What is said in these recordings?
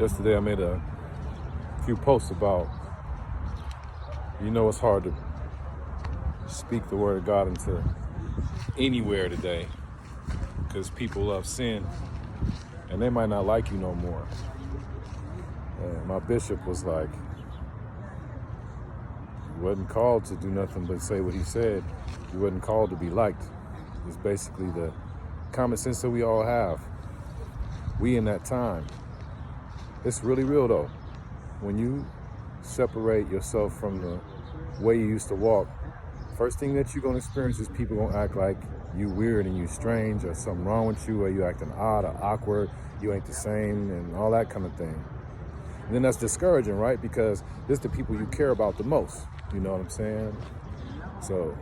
Yesterday I made a few posts about, it's hard to speak the word of God into anywhere today because people love sin and they might not like you no more. And my bishop was like, you wasn't called to do nothing but say what he said. You wasn't called to be liked. It's basically the common sense that we all have. We in that time. It's really real though. When you separate yourself from the way you used to walk, first thing that you're gonna experience is people gonna act like you weird and you strange or something wrong with you or you acting odd or awkward, you ain't the same and all that kind of thing. And then that's discouraging, right? Because this is the people you care about the most, you know what I'm saying? So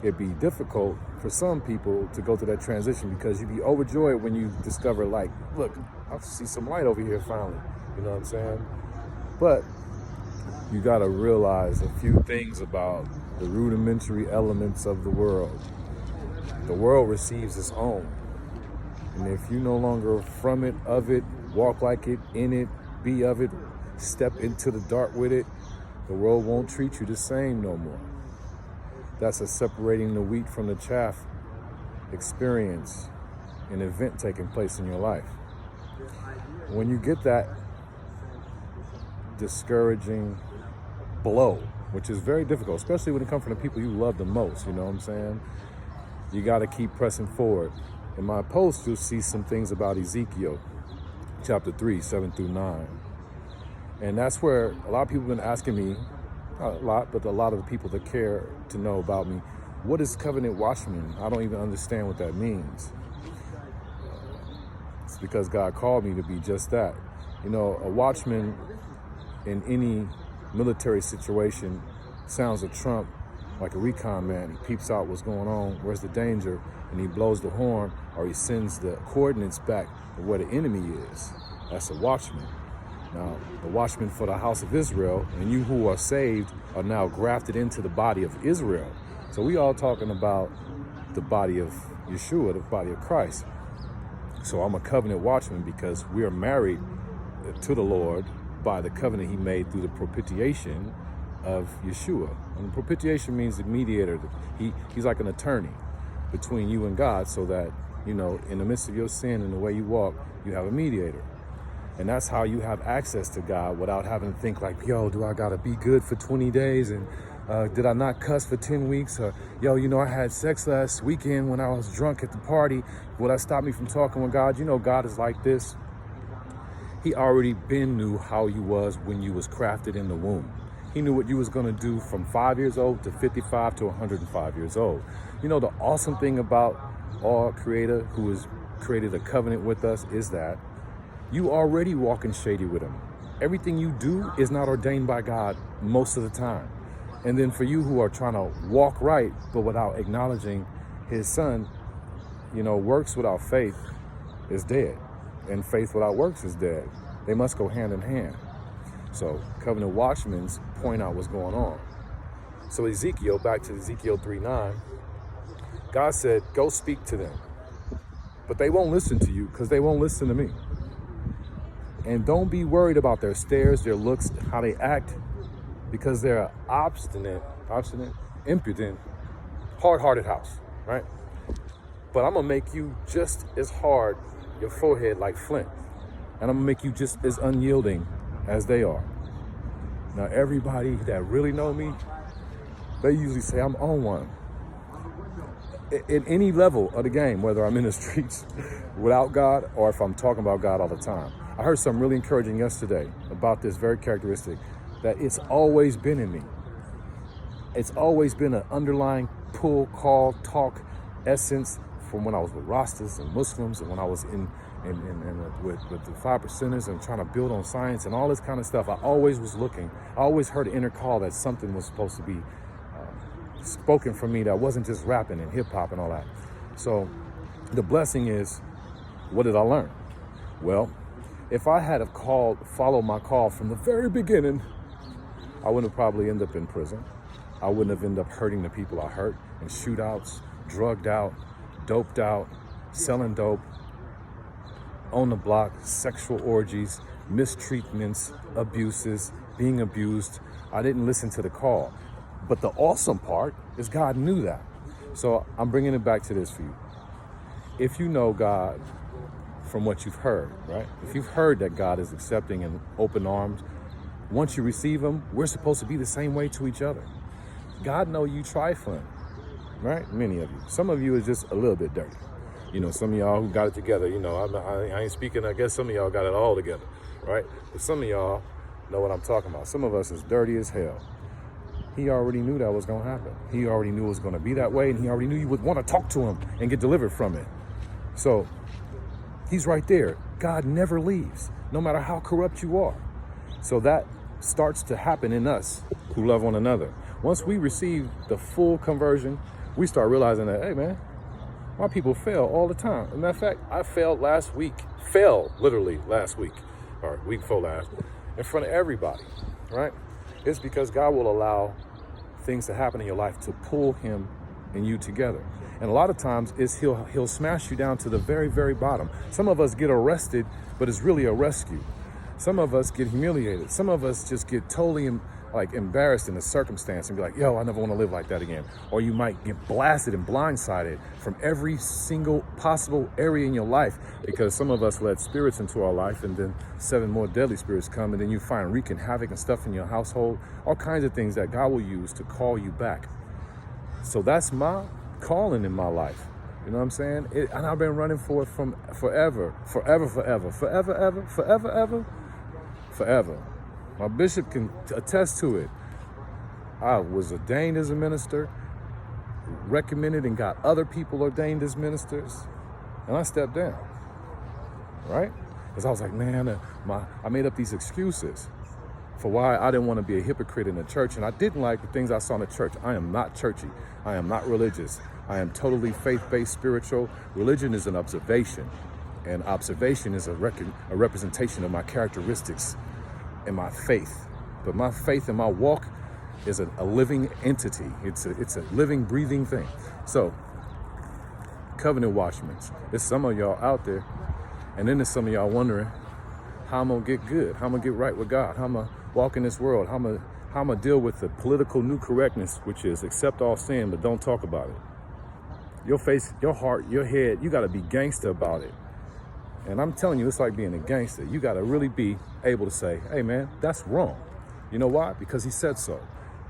it'd be difficult for some people to go through that transition because you'd be overjoyed when you discover like, look, I see some light over here finally, you know what I'm saying? But you gotta realize a few things about the rudimentary elements of the world. The world receives its own. And if you no longer from it, of it, walk like it, in it, be of it, step into the dark with it, the world won't treat you the same no more. That's a separating the wheat from the chaff experience, an event taking place in your life. When you get that discouraging blow, which is very difficult, especially when it comes from the people you love the most, you know what I'm saying? You got to keep pressing forward. In my post, you'll see some things about Ezekiel, chapter 3, 7 through 9. And that's where a lot of people have been asking me, not a lot, but a lot of the people that care to know about me, what is Covenant Watchman? I don't even understand what that means. It's because God called me to be just that. You know, a watchman in any military situation sounds a trump like a recon man. He peeps out what's going on, where's the danger, and he blows the horn or he sends the coordinates back to where the enemy is. That's a watchman. Now, the watchman for the house of Israel, and you who are saved are now grafted into the body of Israel. So we all talking about the body of Yeshua, the body of Christ. So I'm a covenant watchman because we are married to the Lord by the covenant he made through the propitiation of Yeshua. And propitiation means the mediator. He's like an attorney between you and God so that, in the midst of your sin and the way you walk, you have a mediator. And that's how you have access to God without having to think like, yo, do I gotta be good for 20 days? And did I not cuss for 10 weeks? Or, yo, I had sex last weekend when I was drunk at the party. Will that stop me from talking with God? God is like this. He already knew how you was when you was crafted in the womb. He knew what you was gonna do from 5 years old to 55 to 105 years old. The awesome thing about our Creator who has created a covenant with us is that you already walking shady with him. Everything you do is not ordained by God most of the time. And then for you who are trying to walk right, but without acknowledging his son, works without faith is dead. And faith without works is dead. They must go hand in hand. So Covenant Watchmen point out what's going on. So Ezekiel, back to Ezekiel 3:9, God said, go speak to them. But they won't listen to you because they won't listen to me. And don't be worried about their stares, their looks, how they act, because they're an obstinate, impudent, hard-hearted house, right? But I'm gonna make you just as hard, your forehead like flint. And I'm gonna make you just as unyielding as they are. Now, everybody that really know me, they usually say I'm on one. At any level of the game, whether I'm in the streets without God or if I'm talking about God all the time. I heard something really encouraging yesterday about this very characteristic, that it's always been in me. It's always been an underlying pull, call, talk, essence from when I was with Rastas and Muslims and when I was with the 5%ers and trying to build on science and all this kind of stuff. I always was looking. I always heard an inner call that something was supposed to be spoken for me that wasn't just rapping and hip hop and all that. So the blessing is, what did I learn? Well, if I had followed my call from the very beginning, I wouldn't have probably ended up in prison. I wouldn't have ended up hurting the people I hurt in shootouts, drugged out, doped out, selling dope, on the block, sexual orgies, mistreatments, abuses, being abused. I didn't listen to the call. But the awesome part is God knew that. So I'm bringing it back to this for you. If you know God from what you've heard, right? If you've heard that God is accepting and open arms, once you receive him, we're supposed to be the same way to each other. God know you trifling, right? Many of you. Some of you is just a little bit dirty. You know, some of y'all who got it together, you know, I ain't speaking, I guess some of y'all got it all together, right? But some of y'all know what I'm talking about. Some of us is dirty as hell. He already knew that was going to happen. He already knew it was going to be that way, and he already knew you would want to talk to him and get delivered from it. So he's right there. God never leaves, no matter how corrupt you are. So that starts to happen in us who love one another. Once we receive the full conversion, we start realizing that, hey man, my people fail all the time. As a matter of fact, I failed last week, literally last week, or week before last, in front of everybody, right? It's because God will allow things to happen in your life to pull him and you together. And a lot of times it's he'll smash you down to the very, very bottom. Some of us get arrested, but it's really a rescue. Some of us get humiliated. Some of us just get totally embarrassed in the circumstance and be like, yo, I never want to live like that again. Or you might get blasted and blindsided from every single possible area in your life, because some of us let spirits into our life, and then 7 more deadly spirits come, and then you find wreaking havoc and stuff in your household, all kinds of things that God will use to call you back. So that's my calling in my life. You know what I'm saying? And I've been running for it from forever. My bishop can attest to it. I was ordained as a minister, recommended and got other people ordained as ministers, and I stepped down, right? Because I was like, man, I made up these excuses for why I didn't want to be a hypocrite in the church, and I didn't like the things I saw in the church. I am not churchy. I am not religious. I am totally faith-based, spiritual. Religion is an observation, and observation is a representation of my characteristics and my faith. But my faith and my walk is a living entity. It's a living, breathing thing. So, Covenant Watchmen, there's some of y'all out there, and then there's some of y'all wondering how I'm gonna get good, how I'm gonna get right with God, how I'm gonna walk in this world, how I'm gonna deal with the political new correctness, which is accept all sin but don't talk about it. Your face, your heart, your head, you gotta be gangster about it. And I'm telling you, it's like being a gangster. You gotta really be able to say, hey man, that's wrong. You know why? Because he said so.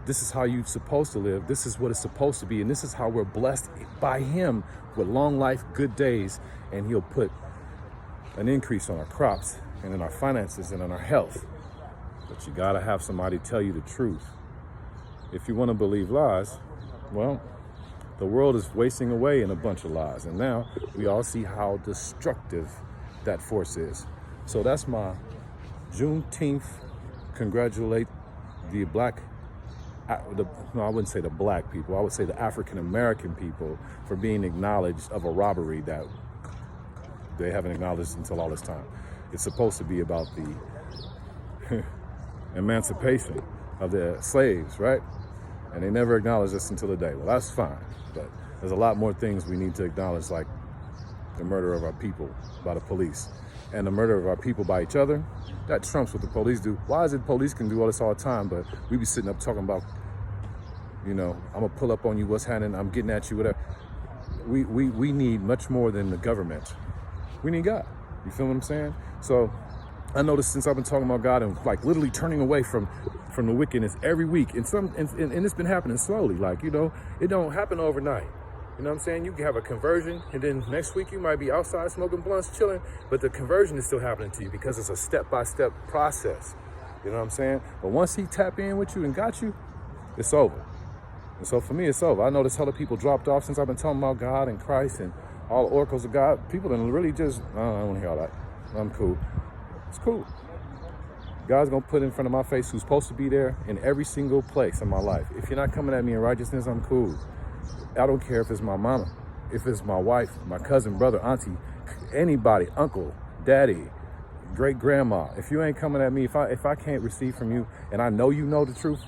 This is how you're supposed to live. This is what it's supposed to be. And this is how we're blessed by him with long life, good days. And he'll put an increase on our crops and in our finances and in our health. But you gotta have somebody tell you the truth. If you wanna believe lies, well, the world is wasting away in a bunch of lies. And now we all see how destructive that force is. So that's my Juneteenth. Congratulate the I wouldn't say the black people. I would say the African-American people for being acknowledged of a robbery that they haven't acknowledged until all this time. It's supposed to be about the emancipation of the slaves, right? And they never acknowledged this until today. Well, that's fine, but there's a lot more things we need to acknowledge, like the murder of our people by the police and the murder of our people by each other. That trumps what the police do. Why is it police can do all this all the time, but we be sitting up talking about, you know, I'm gonna pull up on you, what's happening, I'm getting at you, whatever. We need much more than the government. We need God. You feel what I'm saying? So I noticed since I've been talking about God and like literally turning away from the wickedness every week, and it's been happening slowly. Like, you know, it don't happen overnight. You know what I'm saying? You can have a conversion, and then next week you might be outside smoking blunts, chilling, but the conversion is still happening to you because it's a step-by-step process. You know what I'm saying? But once he tap in with you and got you, it's over. And so for me, it's over. I noticed other people dropped off since I've been talking about God and Christ and all the oracles of God. People done really just, I don't want to hear all that. I'm cool. It's cool. God's going to put in front of my face who's supposed to be there in every single place in my life. If you're not coming at me in righteousness, I'm cool. I don't care if it's my mama, if it's my wife, my cousin, brother, auntie, anybody, uncle, daddy, great grandma. If you ain't coming at me, if I can't receive from you, and I know you know the truth,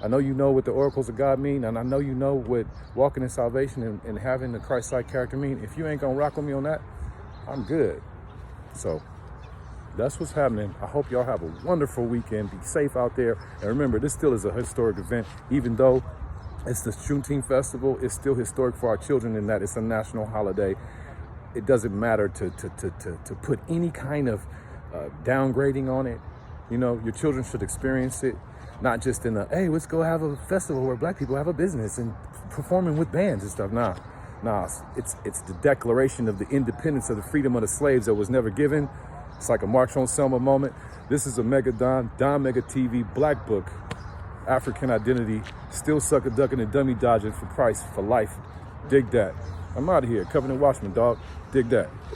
I know you know what the oracles of God mean, and I know you know what walking in salvation and having the Christ-like character mean. If you ain't gonna rock with me on that, I'm good. So That's what's happening. I hope y'all have a wonderful weekend. Be safe out there. And remember, this still is a historic event. Even though it's the Juneteenth festival, it's still historic for our children in that it's a national holiday. It doesn't matter to put any kind of downgrading on it. You know, your children should experience it, not just in a, hey, let's go have a festival where black people have a business and performing with bands and stuff. Nah, it's the declaration of the independence of the freedom of the slaves that was never given. It's like a March on Selma moment. This is a Mega Don Mega TV, Black Book, African identity, still sucker ducking and dummy dodging for price, for life. Dig that. I'm out of here. Covenant Watchman, dog. Dig that.